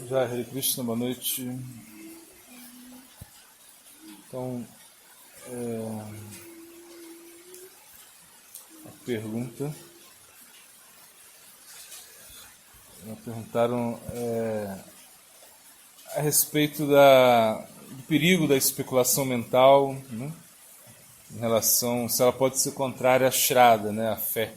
Já, Hare Krishna, boa noite. Então, a pergunta. Me perguntaram a respeito do perigo da especulação mental, né, em relação se ela pode ser contrária à Shraddha, né, à fé.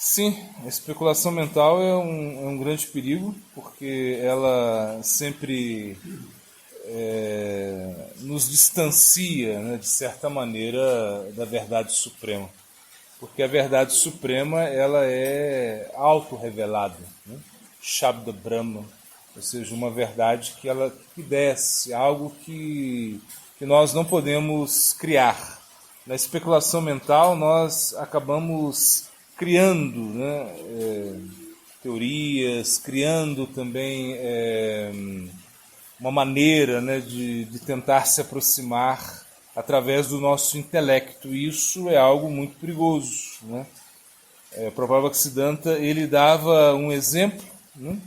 Sim, a especulação mental é um grande perigo, porque ela sempre nos distancia, né, de certa maneira, da verdade suprema. Porque a verdade suprema ela é autorrevelada, né? Shabda Brahma, ou seja, uma verdade que desce, algo que nós não podemos criar. Na especulação mental nós acabamos criando, né, teorias, criando também uma maneira, né, de tentar se aproximar através do nosso intelecto. E isso é algo muito perigoso, né? Prabhupada Bhaktisiddhanta, ele dava um exemplo, né?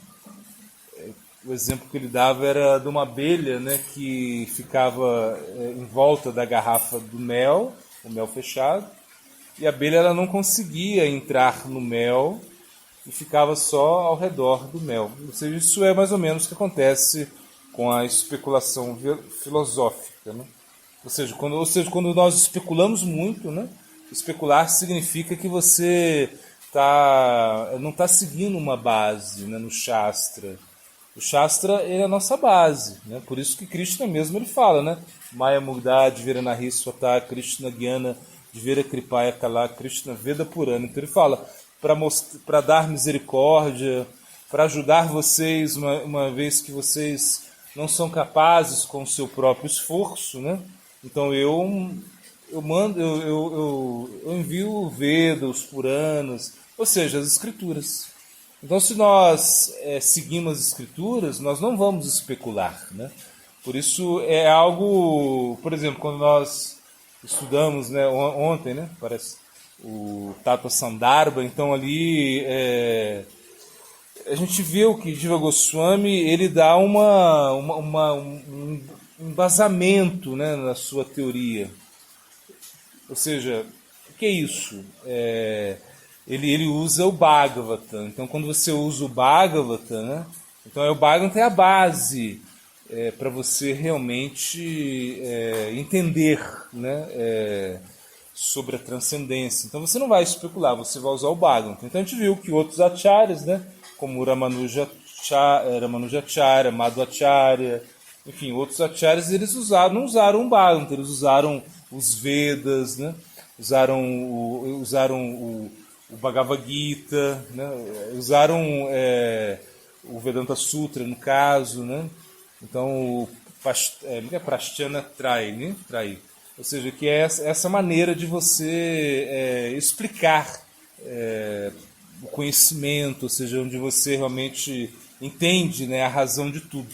O exemplo que ele dava era de uma abelha, né, que ficava em volta da garrafa do mel, o mel fechado, e a abelha ela não conseguia entrar no mel e ficava só ao redor do mel. Ou seja, isso é mais ou menos o que acontece com a especulação filosófica, né? Ou seja, quando nós especulamos muito, né? Especular significa que você não está seguindo uma base, né, no Shastra. O Shastra ele é a nossa base, né? Por isso que Krishna mesmo ele fala, né? Maya Mugdha Dviranahi Swata Krishna Gyana Dvira Kripaya Kala Krishna Veda Purana. Então ele fala para dar misericórdia, para ajudar vocês, uma vez que vocês não são capazes com o seu próprio esforço, né? Então eu envio o Veda, os Puranas, ou seja, as escrituras. Então, se nós seguimos as escrituras, nós não vamos especular, né? Por isso é algo, por exemplo, quando nós estudamos, né, ontem, né, parece o Tattva Sandarbha, então ali a gente vê o que Jiva Goswami ele dá um embasamento, né, na sua teoria. Ou seja, o que é isso? Ele usa o Bhagavata. Então, quando você usa o Bhagavata, né, então o Bhagavata é a base para você realmente entender, né, sobre a transcendência. Então, você não vai especular, você vai usar o Bhagavata. Então, a gente viu que outros acharyas, né, como Ramanujacharya, Madhvacharya, enfim, outros acharyas, eles não usaram o Bhagavata, eles usaram os Vedas, né, usaram o Bhagavad Gita, né, usaram o Vedanta Sutra, no caso, né, então o Prasthana Trai, né, Trai, ou seja, que é essa maneira de você explicar o conhecimento, ou seja, onde você realmente entende, né, a razão de tudo.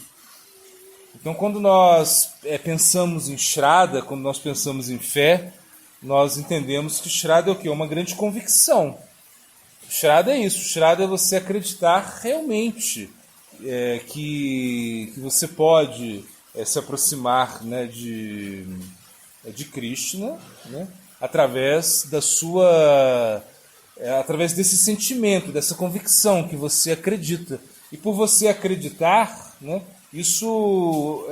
Então, quando nós pensamos em Shraddha, quando nós pensamos em fé, nós entendemos que Shraddha é o quê? Uma grande convicção. Shraddha é isso. Shraddha é você acreditar realmente que você pode se aproximar, né, de Krishna, né, através através desse sentimento, dessa convicção que você acredita. E por você acreditar, né, isso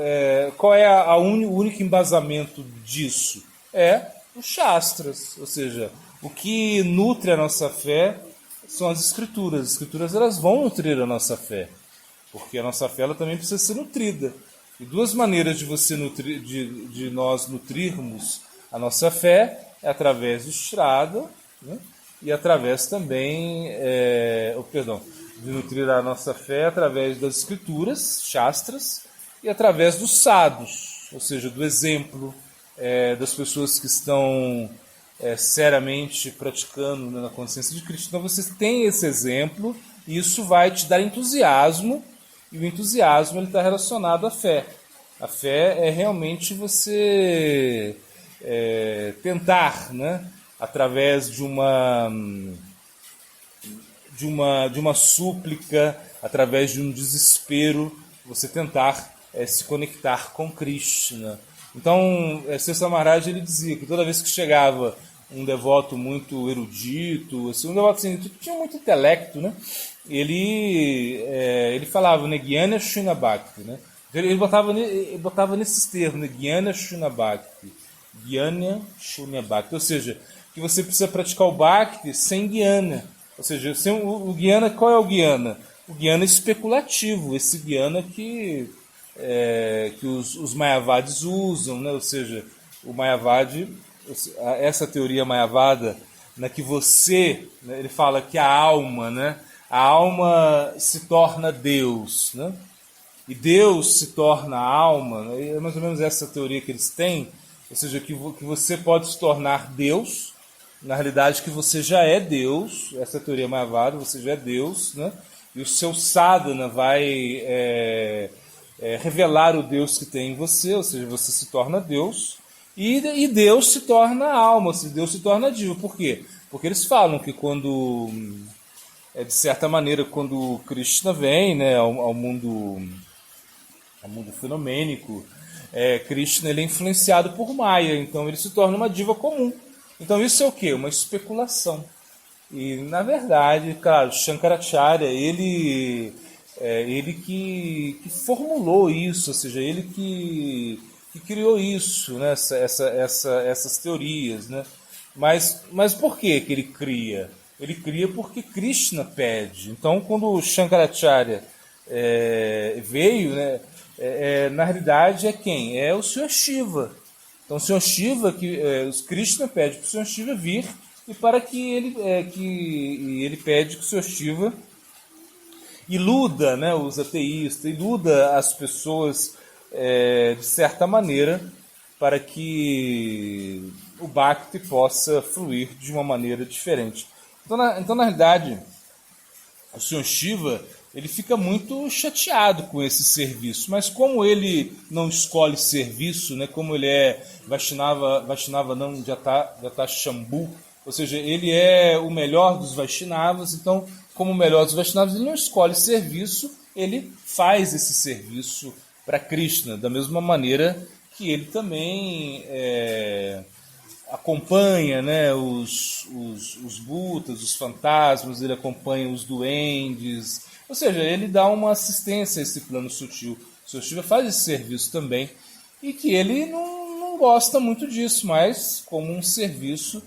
qual é o único embasamento disso? É os Shastras, ou seja, o que nutre a nossa fé são as escrituras. As escrituras elas vão nutrir a nossa fé, porque a nossa fé ela também precisa ser nutrida. E duas maneiras de você de nós nutrirmos a nossa fé é através do Shraddha, né? E através também, de nutrir a nossa fé através das escrituras, Shastras, e através dos sadhus, ou seja, do exemplo das pessoas que estão seriamente praticando, né, na consciência de Cristo. Então você tem esse exemplo e isso vai te dar entusiasmo, e o entusiasmo está relacionado à fé. A fé é realmente você tentar, né, através de de uma súplica, através de um desespero, você tentar se conectar com Krishna. Então, Sessa Maharaj ele dizia que toda vez que chegava um devoto muito erudito, assim, um devoto assim, que tinha muito intelecto, né? Ele falava, né, Gyana Shuna Bhakti, né? Ele botava nesses termos, né, Gyana Shuna Bhakti, Gyana Shuna Bhakti, ou seja, que você precisa praticar o Bhakti sem Gyana. Ou seja, sem o Gyana, qual é o Gyana? O Gyana especulativo, esse Gyana que os Mayavadis usam, né? Ou seja, o Mayavadi, essa teoria Mayavada, né, que você, né, ele fala que a alma se torna Deus, né? E Deus se torna alma, né? É mais ou menos essa teoria que eles têm, ou seja, que você pode se tornar Deus, na realidade que você já é Deus, essa teoria Mayavada, você já é Deus, né? E o seu sadhana vai revelar o Deus que tem em você, ou seja, você se torna Deus, e Deus se torna alma, Deus se torna diva. Por quê? Porque eles falam que quando, de certa maneira, quando Krishna vem, né, ao mundo fenomênico, Krishna ele é influenciado por Maya, então ele se torna uma diva comum. Então isso é o quê? Uma especulação. E, na verdade, claro, Shankaracharya, ele que formulou isso, ou seja, ele que criou isso, né? Essas teorias. Né? Mas por que ele cria? Ele cria porque Krishna pede. Então, quando o Shankaracharya veio, né, na realidade é quem? É o Sr. Shiva. Então, o Sr. Shiva, Krishna pede para o Sr. Shiva vir, e para que ele pede que o Sr. Shiva iluda, né, os ateístas, iluda as pessoas de certa maneira, para que o Bhakti possa fluir de uma maneira diferente. Então, na realidade, o Sr. Shiva ele fica muito chateado com esse serviço, mas como ele não escolhe serviço, né, como ele é Vaishnava não Jata Shambhu, ou seja, ele é o melhor dos Vaishnavas, então, como o melhor dos Vaishnavas, ele não escolhe serviço, ele faz esse serviço para Krishna, da mesma maneira que ele também acompanha, né, os bhutas, os fantasmas, ele acompanha os duendes, ou seja, ele dá uma assistência a esse plano sutil. O Sr. Shiva faz esse serviço também, e que ele não gosta muito disso, mas como um serviço,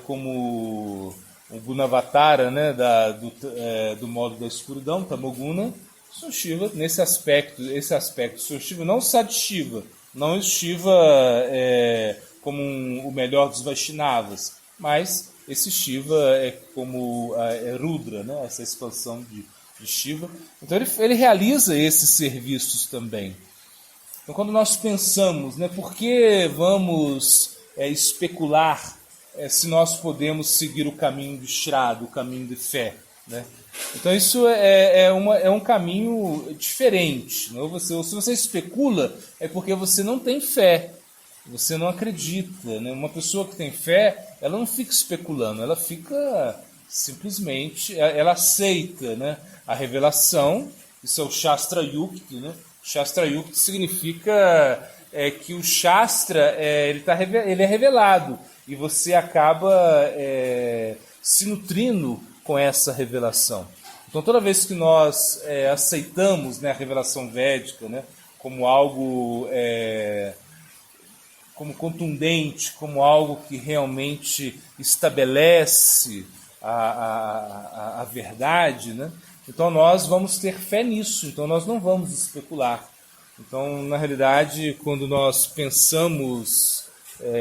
como o Gunavatara, né, do modo da escuridão, Tamoguna, o Sr. Shiva, esse aspecto, o Sr. Shiva não Sadishiva, não o Shiva como o melhor dos Vaishnavas, mas esse Shiva é como Rudra, né, essa expansão de Shiva. Então ele realiza esses serviços também. Então quando nós pensamos, né, por que vamos especular se nós podemos seguir o caminho de Shraddha, o caminho de fé, né? Então isso é um caminho diferente. Né? Se você especula, é porque você não tem fé, você não acredita. Né? Uma pessoa que tem fé, ela não fica especulando, ela fica simplesmente, ela aceita, né, a revelação. Isso é o Shastra Yukti. Né? Shastra Yukti significa que o Shastra ele é revelado, e você acaba se nutrindo com essa revelação. Então, toda vez que nós aceitamos, né, a revelação védica, né, como algo como contundente, como algo que realmente estabelece a verdade, né, então nós vamos ter fé nisso, então nós não vamos especular. Então, na realidade, quando nós pensamos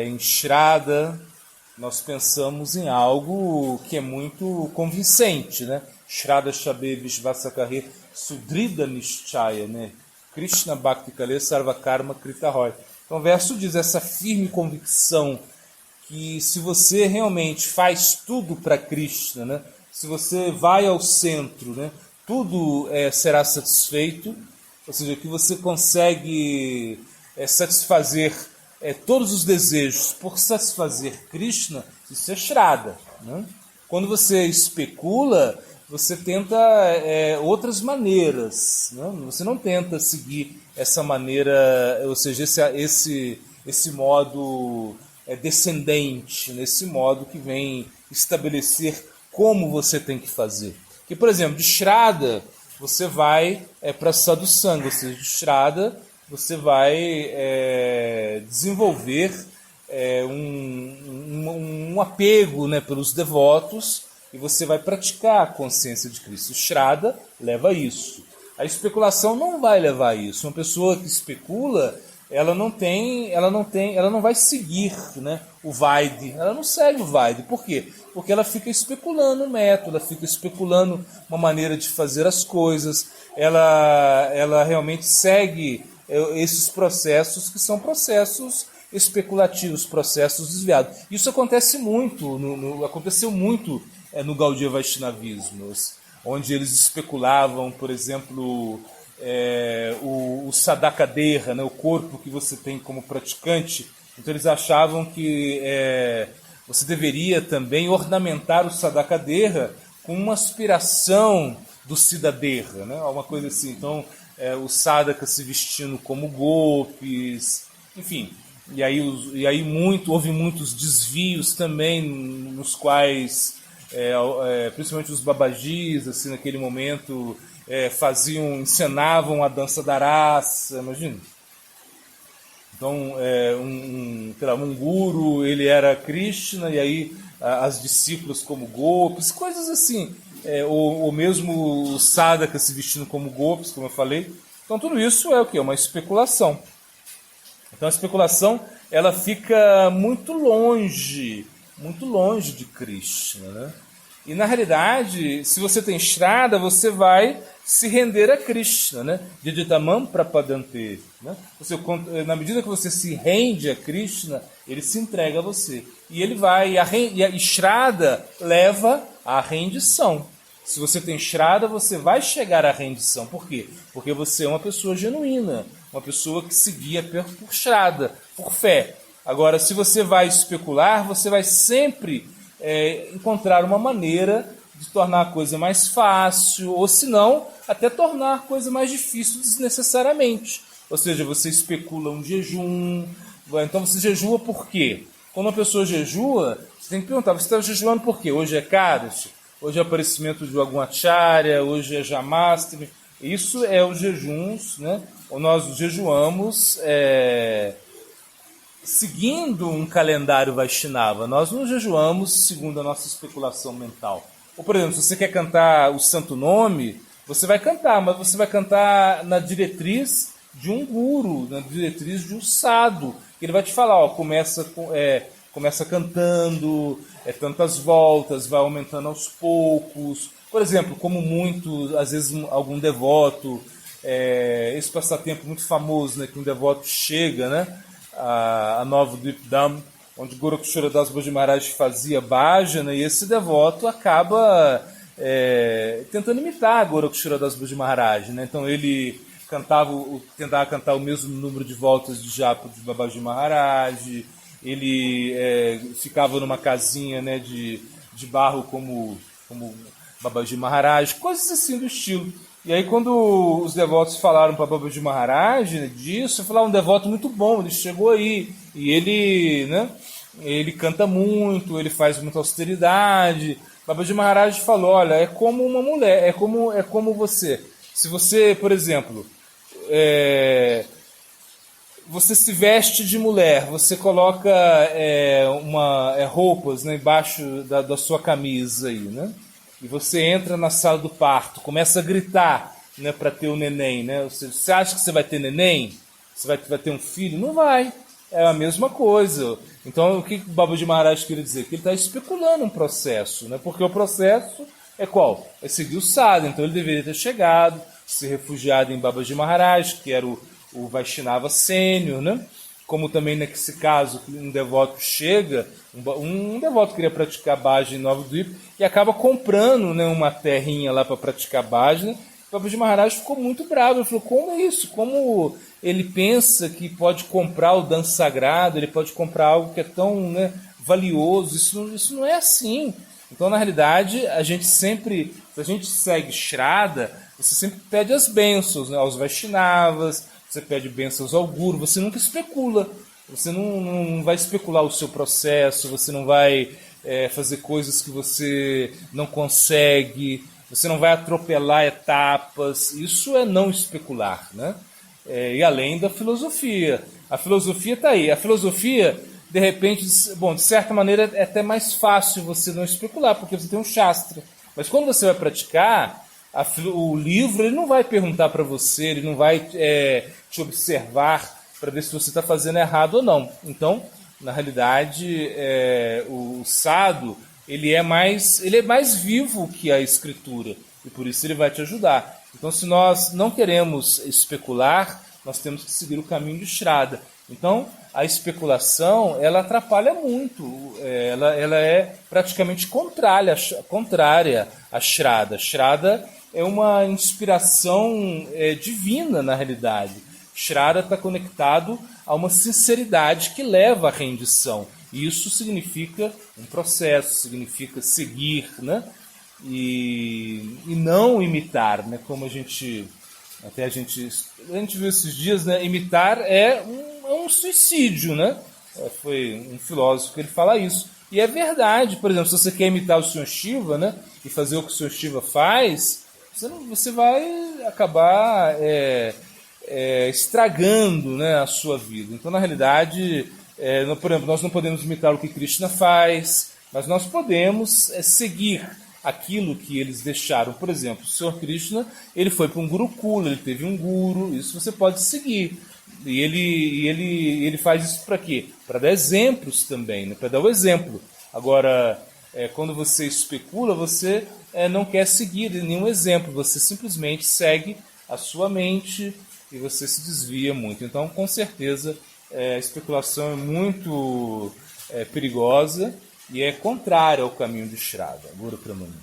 em Shraddha, nós pensamos em algo que é muito convincente, né? Shraddha Shabe Vishvasakare Sudrida Nishchaya, né? Krishna Bhakti Kale Sarva Karma Kritahoy. Então o verso diz essa firme convicção que se você realmente faz tudo para Krishna, né? Se você vai ao centro, né? Tudo será satisfeito, ou seja, que você consegue satisfazer todos os desejos por satisfazer Krishna, isso é Shraddha. Né? Quando você especula, você tenta outras maneiras, né? Você não tenta seguir essa maneira, ou seja, esse modo descendente, nesse modo que vem estabelecer como você tem que fazer. Que, por exemplo, de Shraddha, você vai para sadhusanga, ou seja, de Shraddha você vai desenvolver um apego, né, pelos devotos, e você vai praticar a consciência de Cristo. O Shraddha leva a isso. A especulação não vai levar a isso. Uma pessoa que especula, ela não vai seguir, né, o Vaidhi. Ela não segue o Vaidhi. Por quê? Porque ela fica especulando o método, ela fica especulando uma maneira de fazer as coisas. Ela realmente segue esses processos que são processos especulativos, processos desviados. Isso acontece muito, aconteceu muito no Gaudiya Vaishnavismo, onde eles especulavam, por exemplo, o Sadhakadeha, né, o corpo que você tem como praticante. Então eles achavam que você deveria também ornamentar o Sadhakadeha com uma aspiração do Siddhadeha, né, uma coisa assim. Então o sadhaka se vestindo como gopis, enfim. E aí houve muitos desvios também, nos quais principalmente os babajis, assim, naquele momento, encenavam a dança da raça, imagina. Então, um guru, ele era Krishna, e aí as discípulas como gopis, coisas assim. Ou mesmo o sadhaka se vestindo como gopis, como eu falei. Então, tudo isso é o quê? Uma especulação. Então, a especulação, ela fica muito longe de Krishna, né? E, na realidade, se você tem Shraddha, você vai se render a Krishna, né? Diditamam prapadante, né? Na medida que você se rende a Krishna, ele se entrega a você. E ele vai, e Shraddha leva à rendição. Se você tem Shraddha, você vai chegar à rendição. Por quê? Porque você é uma pessoa genuína, uma pessoa que se guia por Shraddha, por fé. Agora, se você vai especular, você vai sempre encontrar uma maneira de tornar a coisa mais fácil, ou se não, até tornar a coisa mais difícil desnecessariamente. Ou seja, você especula um jejum, então você jejua por quê? Quando uma pessoa jejua, você tem que perguntar, você está jejuando por quê? Hoje é Kadasi? Hoje é aparecimento de algum acharya, hoje é Jamastami. Isso é os jejuns, né? Nós jejuamos seguindo um calendário Vaishnava. Nós não jejuamos segundo a nossa especulação mental. Ou, por exemplo, se você quer cantar o Santo Nome, você vai cantar, mas você vai cantar na diretriz de um guru, na diretriz de um sadhu. Ele vai te falar, ó, começa cantando, tantas voltas, vai aumentando aos poucos. Por exemplo, como às vezes algum devoto, esse passatempo muito famoso, né, que um devoto chega, né, a Nova Dipdam, onde Gorakshara Das Baji Maharaj fazia bhajana, e esse devoto acaba tentando imitar Gorakshara Das Baji Maharaj, né? Então ele tentava cantar o mesmo número de voltas de japa de Babaji Maharaj, ele ficava numa casinha, né, de barro como Babaji Maharaj, coisas assim do estilo. E aí quando os devotos falaram para Babaji Maharaj, né, disso, falaram, um devoto muito bom, ele chegou aí, e ele, né, ele canta muito, ele faz muita austeridade. Babaji Maharaj falou, olha, é como uma mulher, é como você. Se você, por exemplo, você se veste de mulher, você coloca roupas, né, embaixo da sua camisa aí, né? E você entra na sala do parto, começa a gritar, né, para ter o neném, né? Você acha que você vai ter neném? Você vai ter um filho? Não vai. É a mesma coisa. Então, o que o Babaji Maharaj queria dizer? Que ele está especulando um processo, né? Porque o processo é qual? É seguir o sadhana. Então, ele deveria ter chegado, se refugiado em Babaji Maharaj, que era o Vaishnava sênior, né? Como também nesse caso, um devoto chega, um devoto queria praticar bhajana em Nova Dvipa e acaba comprando, né, uma terrinha lá para praticar bhajana. O Babaji Maharaj ficou muito bravo, ele falou, como é isso? Como ele pensa que pode comprar o dança sagrado, ele pode comprar algo que é tão, né, valioso, isso não é assim. Então, na realidade, a gente sempre Se a gente segue Shraddha, você sempre pede as bênçãos, né, aos Vaishnavas, você pede bênçãos ao Guru, você nunca especula. Você não vai especular o seu processo, você não vai fazer coisas que você não consegue, você não vai atropelar etapas. Isso é não especular, né? E além da filosofia. A filosofia está aí. A filosofia, de repente, bom, de certa maneira é até mais fácil você não especular, porque você tem um Shastra. Mas quando você vai praticar, o livro ele não vai perguntar para você, ele não vai te observar para ver se você está fazendo errado ou não. Então, na realidade, o sadhu ele é mais vivo que a escritura e por isso ele vai te ajudar. Então, se nós não queremos especular, nós temos que seguir o caminho de Shraddha. Então, a especulação ela atrapalha muito, ela é praticamente contrária a Shraddha. Shraddha é uma inspiração divina, na realidade. Shraddha está conectado a uma sinceridade que leva à rendição. E isso significa um processo, significa seguir, né? E não imitar, né? Como a gente viu esses dias, né? Imitar é um suicídio, né? Foi um filósofo que ele fala isso. E é verdade. Por exemplo, se você quer imitar o Sr. Shiva, né? E fazer o que o Sr. Shiva faz, você vai acabar estragando, né, a sua vida. Então, na realidade, por exemplo, nós não podemos imitar o que Krishna faz, mas nós podemos seguir aquilo que eles deixaram. Por exemplo, o Sr. Krishna ele foi para um Gurukula, ele teve um guru, isso você pode seguir. E ele faz isso para quê? Para dar exemplos também, né? Para dar o exemplo. Agora, quando você especula, você não quer seguir nenhum exemplo, você simplesmente segue a sua mente e você se desvia muito. Então, com certeza, a especulação é muito perigosa e é contrária ao caminho de Shraddha. Guru Pramananda.